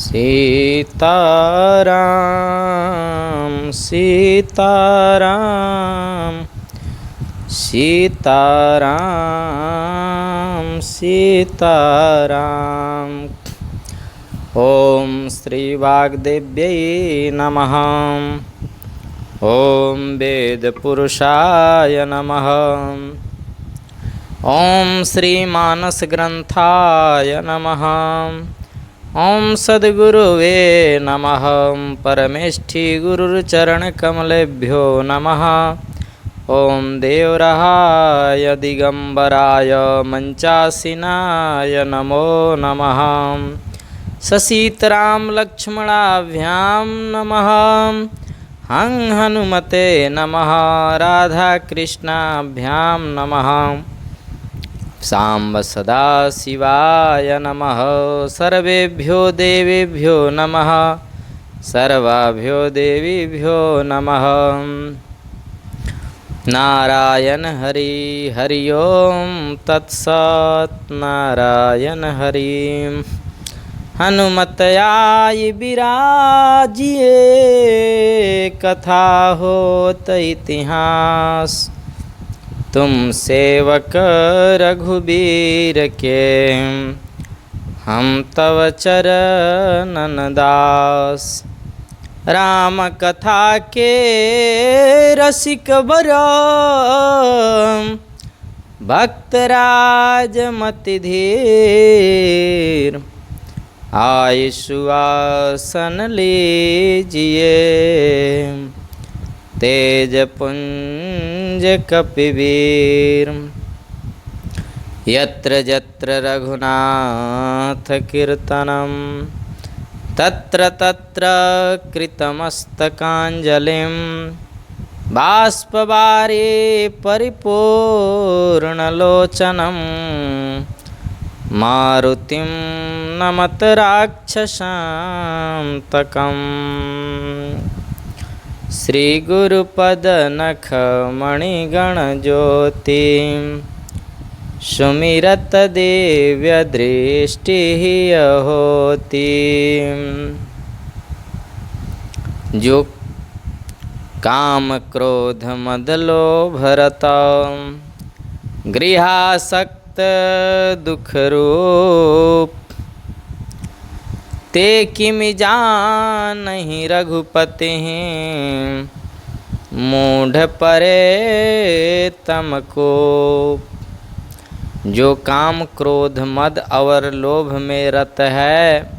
सीताराम सीताराम सीताराम सीताराम। ओम श्री वाग्देव्यै नमः। ओम वेद पुरुषाय नमः। ओम श्री मानस ग्रंथाय नमः। ओम सद्गुरुवे नमः। परमेष्ठी गुरुचरणकमलेभ्यो नमः। ओम देवरहाय दिगंबराय मंचासिनाय नमो नमः। ससीतराम लक्ष्मणाभ्यां नमः। हं हनुमते नमः। राधा कृष्णाभ्यां नमः। सांब सदा शिवाय नमः। सर्वेभ्यो देवेभ्यो नमः। सर्वाभ्यो देवीभ्यो नमः। नारायण हरि हरि ओम तत्सत्। नारायण हरि। हनुमतयाय विराजिए कथा होत इतिहास। तुम सेवक रघुबीर के हम तव चरणन दास। राम कथा के रसिक बरो भक्तराज मति धीर। आय सुआसन लीजिए तेज पुंज कपिवीर। यत्र यत्र रघुनाथ कीर्तनम तत्र तत्र कृतमस्तकांजलिं। बाष्पवारी परिपूर्णलोचनं मारुतिं नमत राक्षसान्तकम्। श्री गुरुपद नख मणिगण ज्योति सुमिरत दिव्य दृष्टि होती। जो काम क्रोध मद लोभ भरत गृहासक्त दुख रूप। ते किमि जानहि रघुपति मूढ़ परे तम को। जो काम क्रोध मद और लोभ में रत है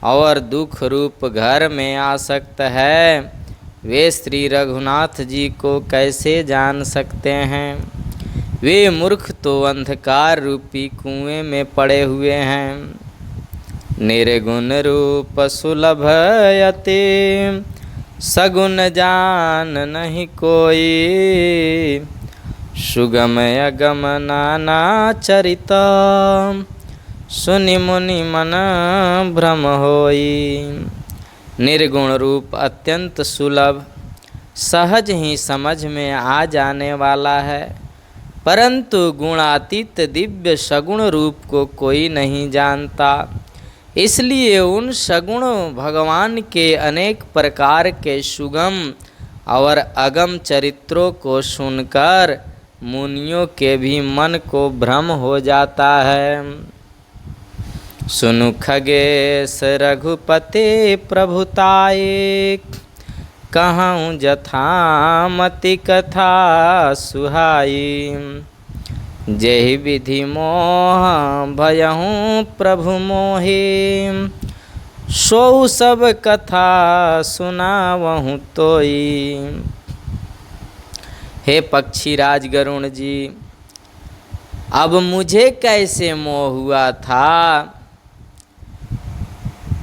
और दुख रूप घर में आसक्त है, वे श्री रघुनाथ जी को कैसे जान सकते हैं। वे मूर्ख तो अंधकार रूपी कुएं में पड़े हुए हैं। निर्गुण रूप सुलभ यति सगुण जान नहीं कोई। सुगम अगम नाना चरित सुनि मुनि मन भ्रम होई। निर्गुण रूप अत्यंत सुलभ सहज ही समझ में आ जाने वाला है, परंतु गुणातीत दिव्य सगुण रूप को कोई नहीं जानता। इसलिए उन सगुण भगवान के अनेक प्रकार के सुगम और अगम चरित्रों को सुनकर मुनियों के भी मन को भ्रम हो जाता है। सुनु खगेश रघुपति प्रभुताये कहूँ जथामति कथा सुहाई। जहि विधि मोह भयहूँ प्रभु मोहि सो सब कथा सुनावहूँ तोई। हे पक्षीराज गरुण जी, अब मुझे कैसे मोह हुआ था।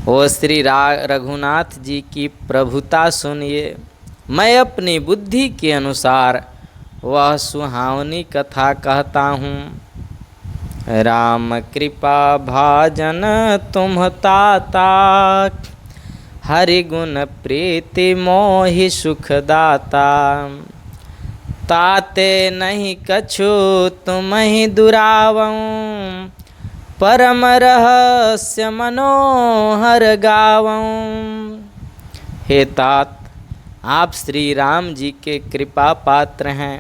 ओ श्री रघुनाथ जी की प्रभुता सुनिए। मैं अपनी बुद्धि के अनुसार वह सुहावनी कथा कहता हूँ। राम कृपा भाजन तुम ताता हरि गुण प्रीति मोहि सुखदाता। ताते नहीं कछु तुम ही दुरावऊँ परम रहस्य मनोहर गावं। हे तात, आप श्री राम जी के कृपा पात्र हैं।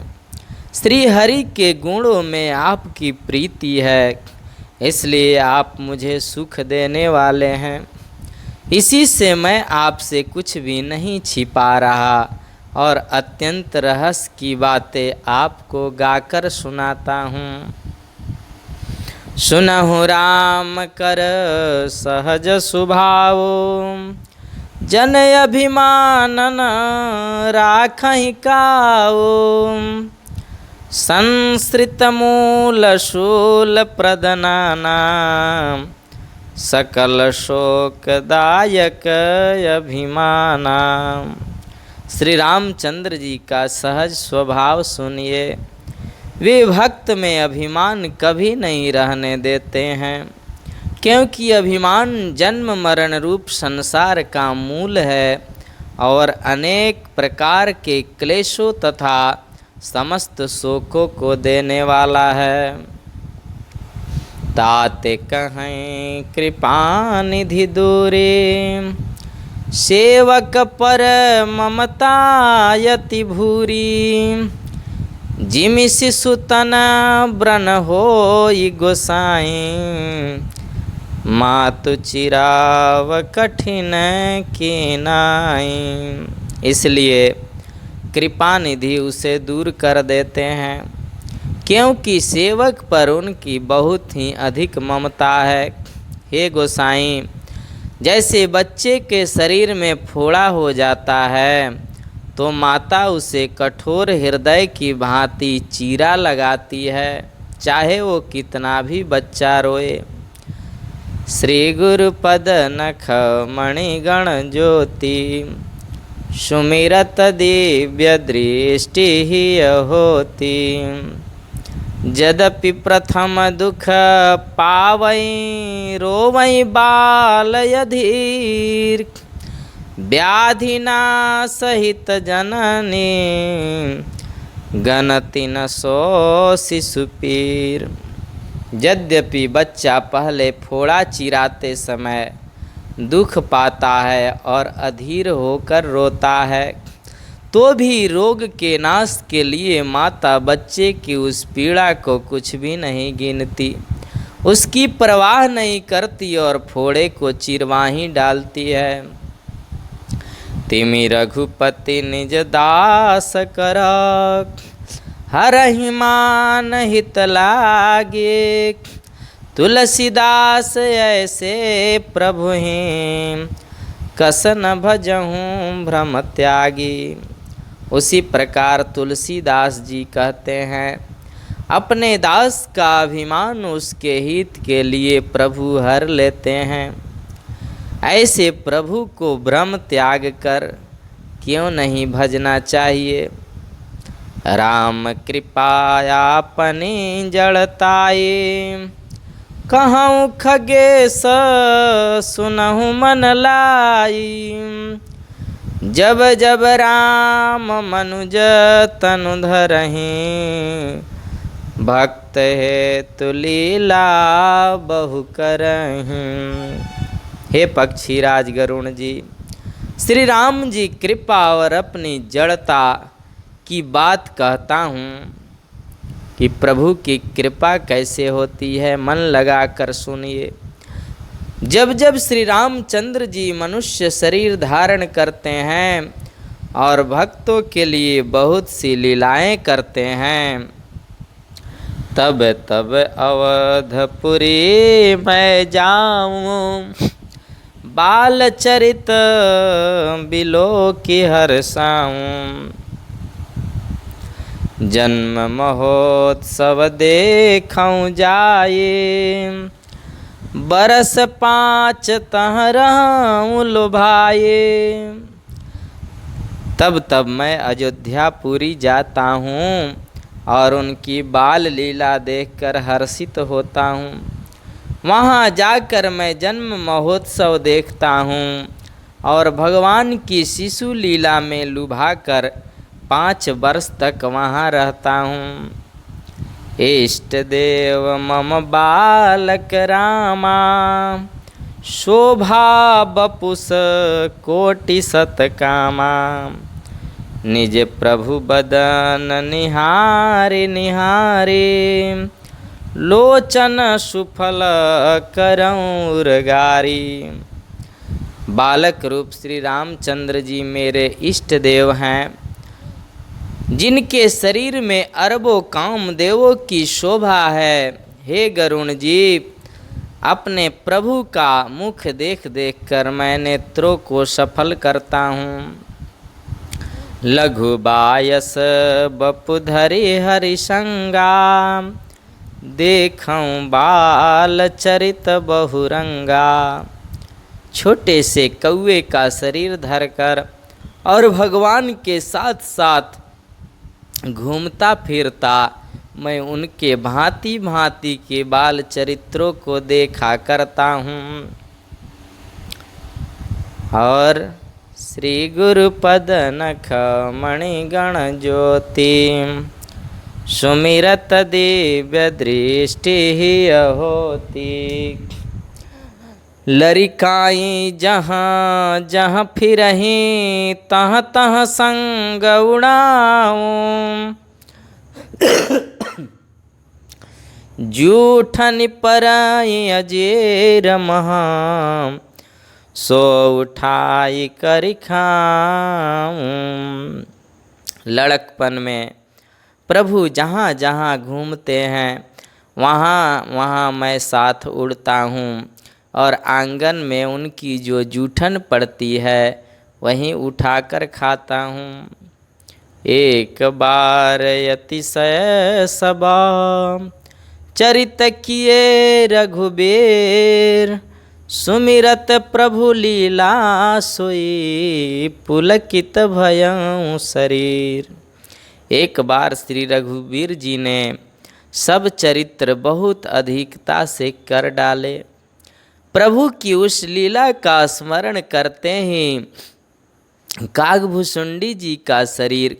श्री हरि के गुणों में आपकी प्रीति है, इसलिए आप मुझे सुख देने वाले हैं। इसी से मैं आपसे कुछ भी नहीं छिपा रहा और अत्यंत रहस्य की बातें आपको गाकर सुनाता हूँ। सुनहु राम कर सहज स्वभाव, जन अभिमानन राखहि काऊ। संस्कृत मूल शूल प्रदनाना, सकल शोकदायक अभिमाना। श्री रामचंद्र जी का सहज स्वभाव सुनिए। वे भक्त में अभिमान कभी नहीं रहने देते हैं, क्योंकि अभिमान जन्म मरण रूप संसार का मूल है और अनेक प्रकार के क्लेशों तथा समस्त शोकों को देने वाला है। ताते कहें कृपा निधि दूरे, सेवक पर ममता यति भूरी। जिमि शिशु तना ब्रन होई गोसाई, मातु चिराव कठिन की नाई। इसलिए कृपा निधि उसे दूर कर देते हैं, क्योंकि सेवक पर उनकी बहुत ही अधिक ममता है। हे गोसाई, जैसे बच्चे के शरीर में फोड़ा हो जाता है तो माता उसे कठोर हृदय की भांति चीरा लगाती है, चाहे वो कितना भी बच्चा रोए। श्री गुरु पद नख मणिगण ज्योति, सुमिरत दिव्य दृष्टि ही होती। यद्यपि प्रथम दुख पावई, रोवई बाल अधीर। व्याधिना सहित जननी, गणति न सो शिशु पीर। यद्यपि बच्चा पहले फोड़ा चिराते समय दुख पाता है और अधीर होकर रोता है, तो भी रोग के नाश के लिए माता बच्चे की उस पीड़ा को कुछ भी नहीं गिनती, उसकी परवाह नहीं करती और फोड़े को चिरवा ही डालती है। तिमि रघुपति निज दास कर, हरहि मान हित लागे। तुलसीदास ऐसे प्रभु हैं, कस न भजहूँ भ्रम त्यागी। उसी प्रकार तुलसीदास जी कहते हैं, अपने दास का अभिमान उसके हित के लिए प्रभु हर लेते हैं। ऐसे प्रभु को भ्रम त्याग कर क्यों नहीं भजना चाहिए। राम कृपाया अपनी जड़ताए, कहूँ खगेश सुनहु मन लाई। जब जब राम मनुज तनु धरहि, भक्त है तुलीला बहु करहि। हे पक्षीराज गरुण जी, श्री राम जी कृपा और अपनी जड़ता की बात कहता हूँ कि प्रभु की कृपा कैसे होती है, मन लगा कर सुनिए। जब जब श्री रामचंद्र जी मनुष्य शरीर धारण करते हैं और भक्तों के लिए बहुत सी लीलाएं करते हैं, तब तब अवधपुरी मैं जाऊं। बाल चरित बिलो की हर्षाऊं। जन्म महोत्सव देखूं जाए, बरस 5 तह रहूं लुभाए। तब तब मैं अयोध्यापुरी जाता हूँ और उनकी बाल लीला देखकर हर्षित होता हूँ। वहाँ जाकर मैं जन्म महोत्सव देखता हूँ और भगवान की शिशु लीला में लुभाकर 5 वर्ष तक वहाँ रहता हूँ। इष्ट देव मम बालक रामा, शोभा बपुस कोटि सतकामा। निज प्रभु बदन निहारे निहारे, लोचन सुफल करऊँ उरगारी। बालक रूप श्री रामचंद्र जी मेरे इष्ट देव हैं, जिनके शरीर में अरबों कामदेवों की शोभा है। हे गरुण जी, अपने प्रभु का मुख देख देख कर मैं नेत्रों को सफल करता हूँ। लघु बायस बपुधरि हरिसंगा, देखऊँ बाल चरित बहुरंगा। छोटे से कौवे का शरीर धरकर और भगवान के साथ साथ घूमता फिरता मैं उनके भांति भांति के बाल चरित्रों को देखा करता हूँ। और श्री गुरुपद नख मणिगण ज्योति, सुमिरत दिव्य दृष्टि ही होती। लरिकाई जहाँ जहाँ फिरहीं, तहाँ तहाँ संग उड़ाऊं। जूठन पराई अजेर महा, सो उठाई कर खाऊं। लड़कपन में प्रभु जहाँ जहाँ घूमते हैं वहाँ वहाँ मैं साथ उड़ता हूँ, और आंगन में उनकी जो जूठन पड़ती है वहीं उठाकर खाता हूँ। एक बार अतिशय सबा, चरित किए रघुबीर। सुमिरत प्रभु लीला सोई, पुलकित भयं शरीर। एक बार श्री रघुबीर जी ने सब चरित्र बहुत अधिकता से कर डाले। प्रभु की उस लीला का स्मरण करते ही कागभूषुंडी जी का शरीर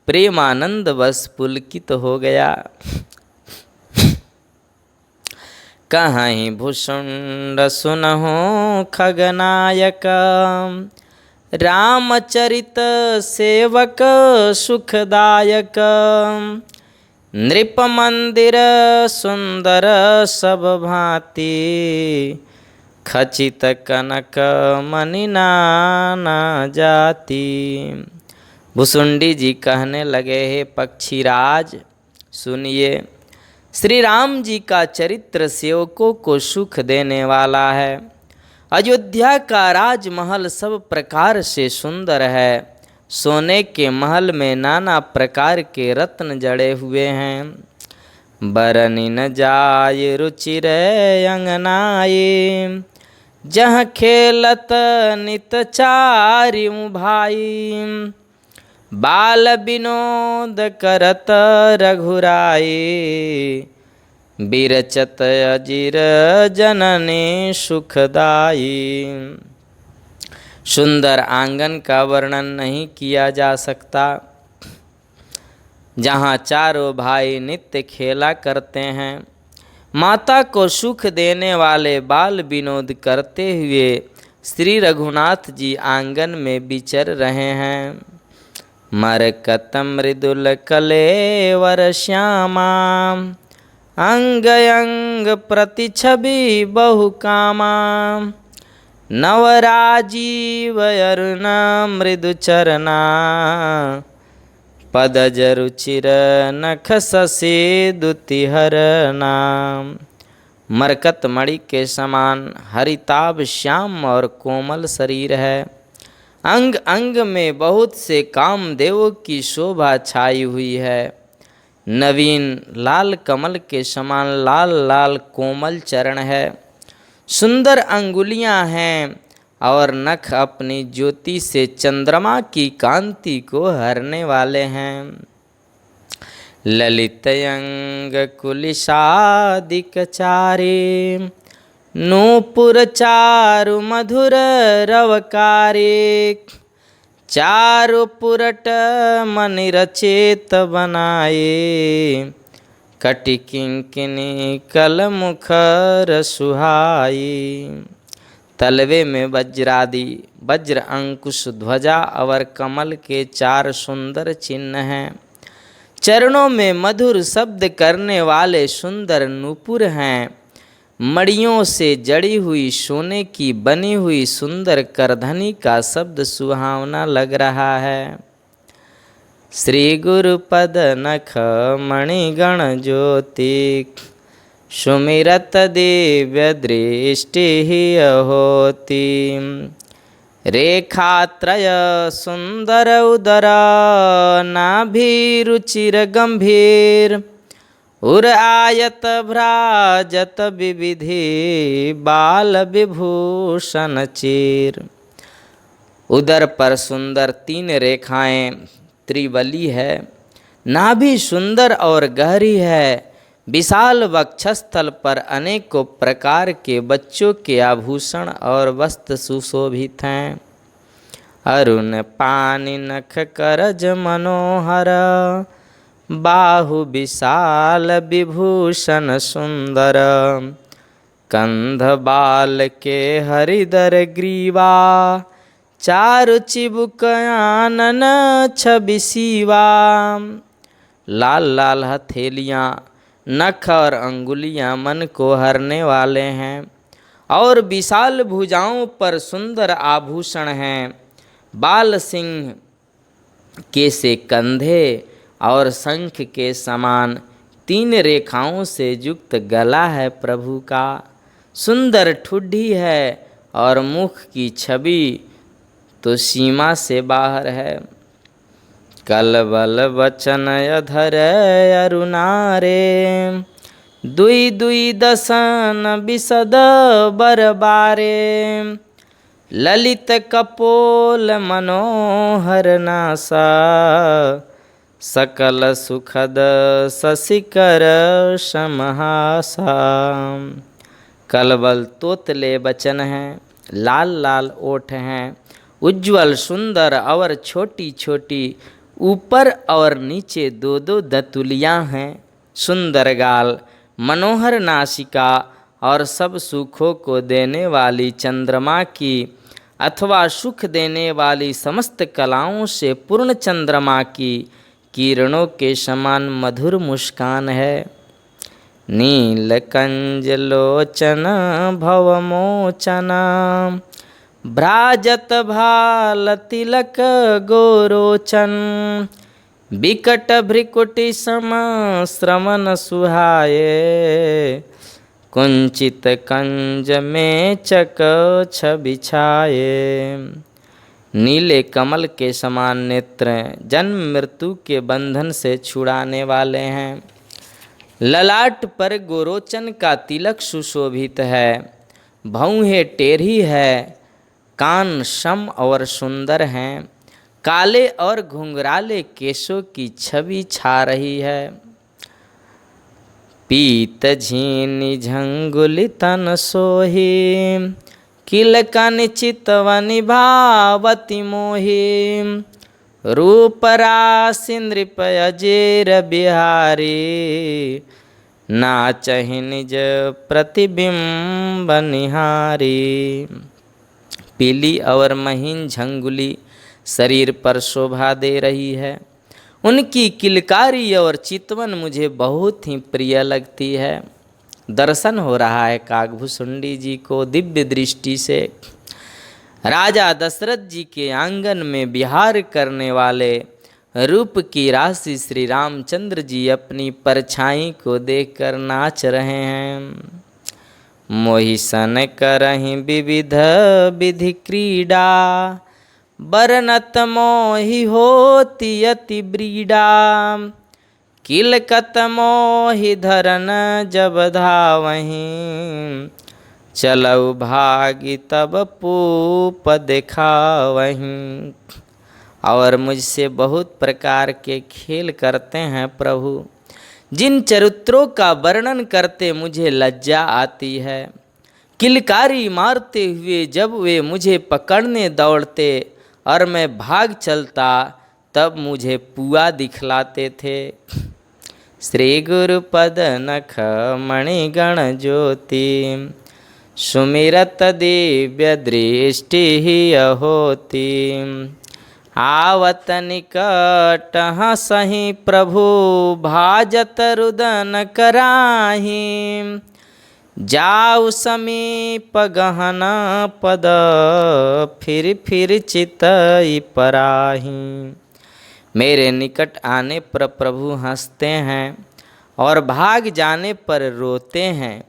प्रेमानंद बस पुलकित हो गया। कहीं भूषुंड सुनहु खगनायक, रामचरित सेवक सुखदायक। नृप मंदिर सुंदर सब भांति, खचित कनक मणि नाना जाति। भुसुंडी जी कहने लगे, हे पक्षीराज सुनिए, श्री राम जी का चरित्र सेवकों को सुख देने वाला है। अयोध्या का राजमहल सब प्रकार से सुंदर है। सोने के महल में नाना प्रकार के रत्न जड़े हुए हैं। बरनी न जाय रुचिर अंगनाई, जहाँ खेलत नित चारिऊ भाई। बाल विनोद करत रघुराई, बिरचत अजिर जननी सुखदाई। सुंदर आंगन का वर्णन नहीं किया जा सकता, जहाँ चारों भाई नित्य खेला करते हैं। माता को सुख देने वाले बाल विनोद करते हुए श्री रघुनाथ जी आंगन में विचर रहे हैं। मरकत मृदुल कलेवर श्यामा, अंग अंग प्रति छवि बहुकामा। नवराजीव अरुण मृदु चरना, पदज रुचिर नख ससे दुतिहर नाम। मरकत मणि के समान हरिताभ श्याम और कोमल शरीर है। अंग अंग में बहुत से कामदेवों की शोभा छाई हुई है। नवीन लाल कमल के समान लाल लाल कोमल चरण है। सुंदर अंगुलियां हैं और नख अपनी ज्योति से चंद्रमा की कांति को हरने वाले हैं। ललित अंग कुलिशादिक चारे, नूपुर चारु मधुर रवकारे। चारु पुरट मनि रचेत बनाए, कटि किंकिनी कल मुखर सुहाई। तलवे में वज्रादि वज्र अंकुश ध्वजा और कमल के 4 सुंदर चिन्ह हैं। चरणों में मधुर शब्द करने वाले सुंदर नूपुर हैं। मड़ियों से जड़ी हुई सोने की बनी हुई सुंदर करधनी का शब्द सुहावना लग रहा है। श्री गुरु पद नख मणिगण ज्योति सुमिरत दिव्य दृष्टि होती। रेखात्रय सुंदर उदर नाभिरुचिर गंभीर उर आयत भ्राजत विविधि बाल विभूषण चीर। उदर पर सुंदर 3 रेखाएं त्रिवली है। नाभि सुंदर और गहरी है। विशाल वक्षस्थल पर अनेकों प्रकार के बच्चों के आभूषण और वस्त्र सुशोभित हैं। अरुण पानि नख करज मनोहर बाहु विशाल विभूषण सुंदर। कंध बाल के हरिदर ग्रीवा 4 चिबुक आनन छवि शिवा। लाल लाल हथेलियाँ नख और अंगुलियां मन को हरने वाले हैं और विशाल भुजाओं पर सुंदर आभूषण हैं। बाल सिंह के से कंधे और शंख के समान 3 रेखाओं से युक्त गला है प्रभु का। सुंदर ठुड्डी है और मुख की छवि तो सीमा से बाहर है। कलबल वचन अधर अरुणारे दुई दुई दसन विशद बरबारे। ललित कपोल मनोहर नासा सकल सुखद शशिकर समहासा। कलबल तोतले वचन हैं, लाल लाल ओठ हैं, उज्ज्वल सुंदर और छोटी छोटी ऊपर और नीचे 2-2 दतुलियाँ हैं। सुंदर गाल, मनोहर नासिका और सब सुखों को देने वाली चंद्रमा की अथवा सुख देने वाली समस्त कलाओं से पूर्ण चंद्रमा की किरणों के समान मधुर मुस्कान है। नीलकंज लोचन भवमोचन भ्राजत भाल तिलक गोरोचन। विकट भ्रिकुटि सम श्रवण सुहाये कुंचित कंज में चक छवि छाये। नीले कमल के समान नेत्र जन्म मृत्यु के बंधन से छुड़ाने वाले हैं। ललाट पर गोरोचन का तिलक सुशोभित है। भौहें टेढ़ी है, कान सम और सुंदर हैं। काले और घुंघराले केशों की छवि छा रही है। पीत झीनी झंगुली तन सोही किलकन चितवनि भावति मोही। रूप राशि नृप अजेर बिहारी नाचहि निज प्रतिबिंब निहारी। पीली और महीन झंगुली शरीर पर शोभा दे रही है। उनकी किलकारी और चितवन मुझे बहुत ही प्रिय लगती है। दर्शन हो रहा है काकभुसुंडी जी को दिव्य दृष्टि से। राजा दशरथ जी के आंगन में विहार करने वाले रूप की राशि श्री रामचंद्र जी अपनी परछाई को देखकर नाच रहे हैं। मोहि सन करहि विविध विधि क्रीडा बरनत मोहि होति अति ब्रीडा। किलकत मोहि धरन जब धावहीं चलऊ भागी तब पूप दिखावहीं। और मुझसे बहुत प्रकार के खेल करते हैं प्रभु, जिन चरित्रों का वर्णन करते मुझे लज्जा आती है। किलकारी मारते हुए जब वे मुझे पकड़ने दौड़ते और मैं भाग चलता तब मुझे पुआ दिखलाते थे। श्री गुरुपद नख मणिगण ज्योति सुमिरत दिव्य दृष्टि होती। आवत निकट हँसहि प्रभु भाजत रुदन कराही। जाऊ समीप गहन पद फिर चितई पराही। मेरे निकट आने पर प्रभु हंसते हैं और भाग जाने पर रोते हैं,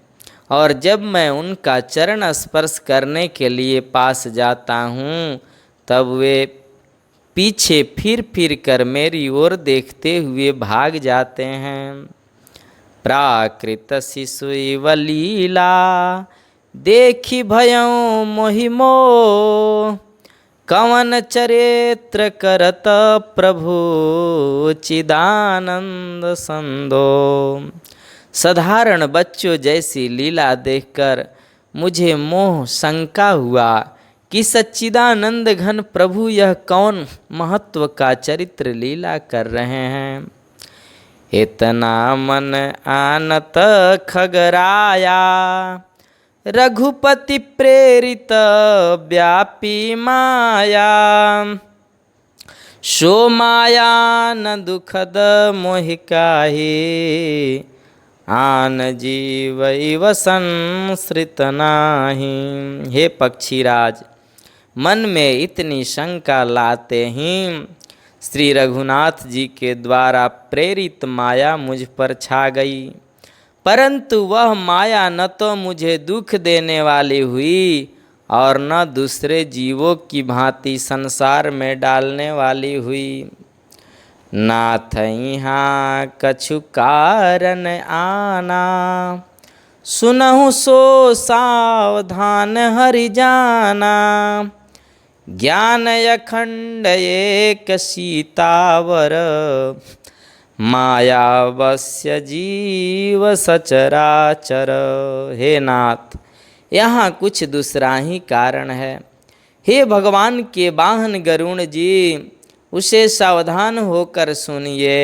और जब मैं उनका चरण स्पर्श करने के लिए पास जाता हूँ तब वे पीछे फिर कर मेरी ओर देखते हुए भाग जाते हैं। प्राकृत शिशु लीला देखी भयं मोहि मोह। कवन चरित्र करत प्रभु चिदानंद संदो। साधारण बच्चों जैसी लीला देखकर मुझे मोह शंका हुआ कि सच्चिदानंद घन प्रभु यह कौन महत्व का चरित्र लीला कर रहे हैं। इतना मन आनत खगराया रघुपति प्रेरित व्यापी माया। सो माया न दुखद मोहि काहि आन जीव संसृत नाही। हे पक्षीराज, मन में इतनी शंका लाते ही श्री रघुनाथ जी के द्वारा प्रेरित माया मुझ पर छा गई, परंतु वह माया न तो मुझे दुख देने वाली हुई और न दूसरे जीवों की भांति संसार में डालने वाली हुई। नाथ यहाँ कछु कारण आना सुनहु सो सावधान हरि जाना। ज्ञान अखंड एक सीतावर मायावस्य जीव सचराचर। हे नाथ, यहाँ कुछ दूसरा ही कारण है। हे भगवान के वाहन गरुण जी, उसे सावधान होकर सुनिए।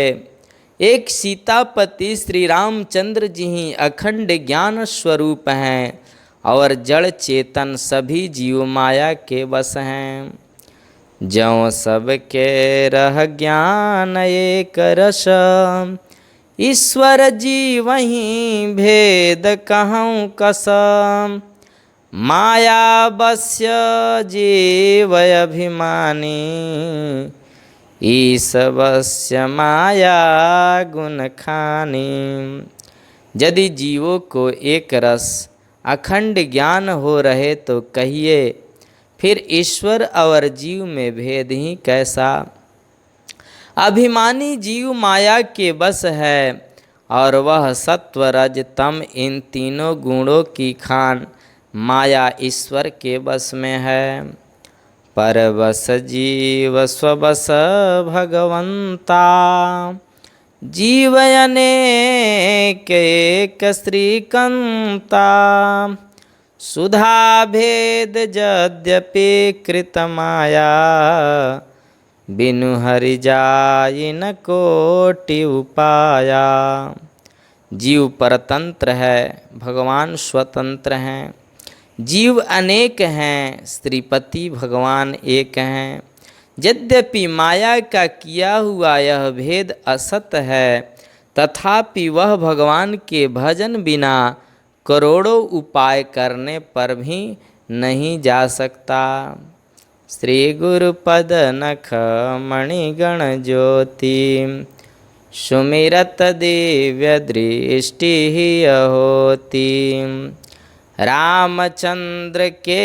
एक सीतापति श्री रामचंद्र जी ही अखंड ज्ञान स्वरूप हैं और जड़ चेतन सभी जीव माया के बस हैं। ज्यों सबके रह ज्ञान एक रस ईश्वर जी वहीं भेद कहूँ कसम। माया बस्य जीव अभिमानी ईश बस्य माया गुण खानी। यदि जीवों को एक रस अखंड ज्ञान हो रहे तो कहिए फिर ईश्वर और जीव में भेद ही कैसा। अभिमानी जीव माया के बस है और वह सत्व रज तम इन तीनों गुणों की खान माया ईश्वर के बस में है। परवश जीव स्वबस भगवंता जीव अनेक एक श्रीकंता। सुधा भेद यद्यपि कृत माया बिनु हरि जाई न कोटि उपाया। जीव परतंत्र है, भगवान स्वतंत्र हैं। जीव अनेक हैं, श्रीपति भगवान एक हैं। यद्यपि माया का किया हुआ यह भेद असत है, तथापि वह भगवान के भजन बिना करोड़ों उपाय करने पर भी नहीं जा सकता। श्री गुरुपद नख मणिगण ज्योति सुमिरत दिव्य दृष्टि होती। रामचंद्र के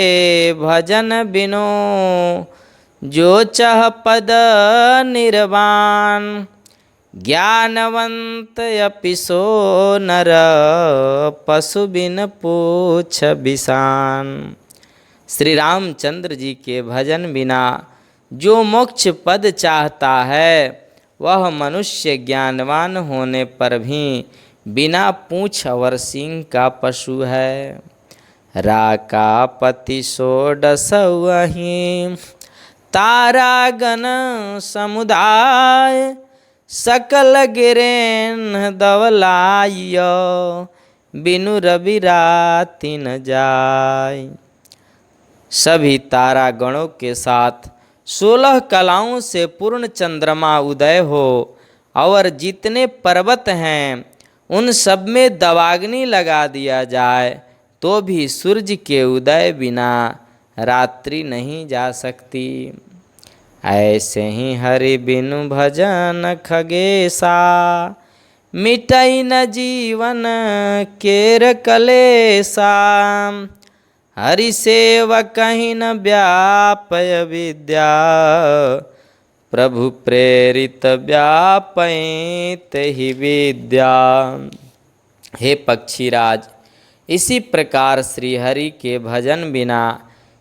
भजन बिनो जो चह पद निर्वाण। ज्ञानवंत अपिसो नर पशु बिन पूछ बिसान। श्री रामचंद्र जी के भजन बिना जो मोक्ष पद चाहता है वह मनुष्य ज्ञानवान होने पर भी बिना पूछ और सींग का पशु है। राकापति षोडश वहीं तारागण समुदाय सकल गिरेन दवलाइयो, बिनु रवि राति न जाय। सभी तारा गणों के साथ 16 कलाओं से पूर्ण चंद्रमा उदय हो और जितने पर्वत हैं उन सब में दवाग्नि लगा दिया जाए तो भी सूर्य के उदय बिना रात्रि नहीं जा सकती। ऐसे ही हरि बिनु भजन खगेसा, मिटई न जीवन केर कलेसा। हरि सेवक ही न व्यापय विद्या, प्रभु प्रेरित व्यापयित ही विद्या। हे पक्षीराज, इसी प्रकार श्री हरि के भजन बिना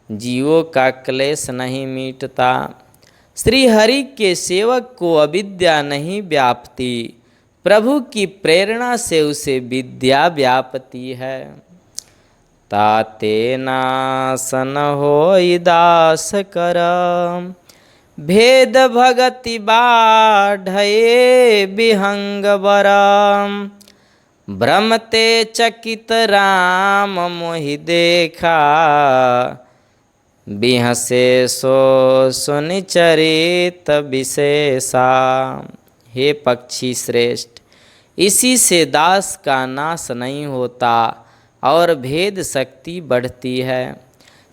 जीवों का क्लेश नहीं मिटता। श्री हरि के सेवक को अविद्या नहीं व्यापती, प्रभु की प्रेरणा से उसे विद्या व्यापती है। ताते नासन होई दास कर, भेद भगति बाढ़े विहंग बर। भ्रमते चकित राम मोहि देखा, बिहसे सो सुनि चरित विशेषा। हे पक्षी श्रेष्ठ, इसी से दास का नाश नहीं होता और भेद शक्ति बढ़ती है।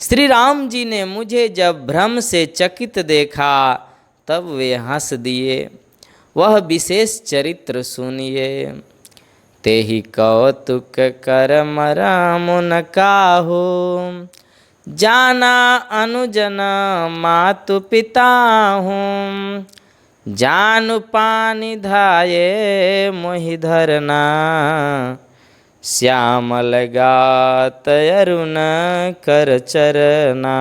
श्री राम जी ने मुझे जब भ्रम से चकित देखा तब वे हंस दिए। वह विशेष चरित्र सुनिए। तेहि कौतुक कर मरम न काहू, जाना अनुजन मातु पिता हूँ। जानु पानी धाये मोहि धरना, श्यामल गात अरुण कर चरना।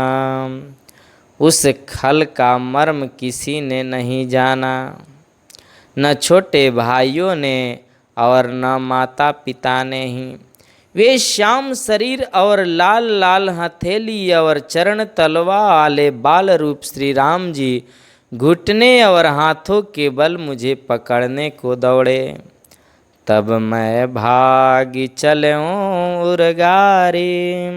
उस खल का मर्म किसी ने नहीं जाना, न छोटे भाइयों ने और न माता पिता ने ही। वे श्याम शरीर और लाल लाल हथेली और चरण तलवा वाले बाल रूप श्री राम जी घुटने और हाथों के बल मुझे पकड़ने को दौड़े। तब मैं भागी चलूं उरगारी,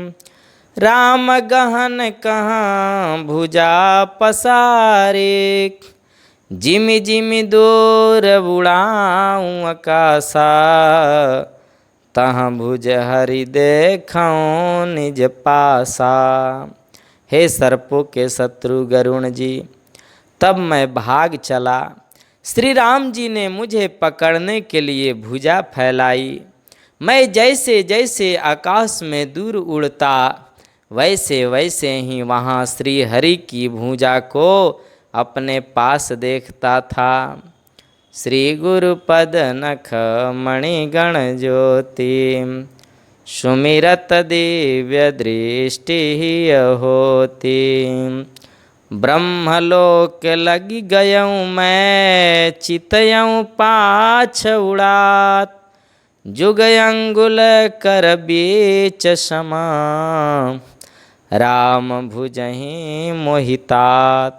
राम गहन कहाँ भुजा पसारे। जिमि जिमि दूर उड़ाऊं आकाशा, तहाँ भुज हरि देखूं निज पासा। हे सर्पों के शत्रु गरुण जी, तब मैं भाग चला। श्री राम जी ने मुझे पकड़ने के लिए भुजा फैलाई। मैं जैसे जैसे आकाश में दूर उड़ता वैसे वैसे ही वहाँ श्री हरि की भुजा को अपने पास देखता था। श्री गुरुपद नख मणिगण ज्योति, सुमिरत दिव्य दृष्टि होती। ब्रह्मलोक लगी गयऊँ मैं, चितयऊँ पाछ उड़ात। जुग अंगुल कर बीच समा, राम भुजहि मोहितात।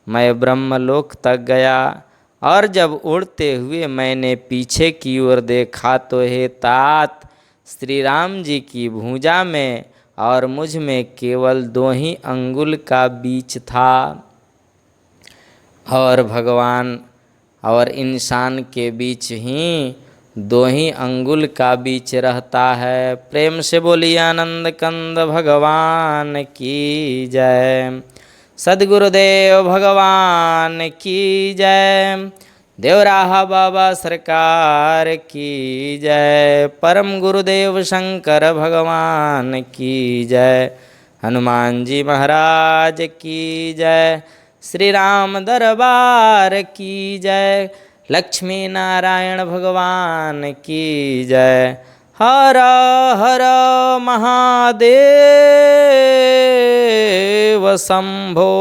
मैं ब्रह्मलोक तक गया और जब उड़ते हुए मैंने पीछे की ओर देखा तो हे तात, श्री राम जी की भुजा में और मुझ में केवल 2 ही अंगुल का बीच था। और भगवान और इंसान के बीच ही 2 ही अंगुल का बीच रहता है। प्रेम से बोलिए आनंद कंद भगवान की जय। सद्गुरुदेव भगवान की जय। देवराहा बाबा सरकार की जय। परम गुरुदेव शंकर भगवान की जय। हनुमान जी महाराज की जय। श्री राम दरबार की जय। लक्ष्मी नारायण भगवान की जय। हर हर महादेव। शंभो।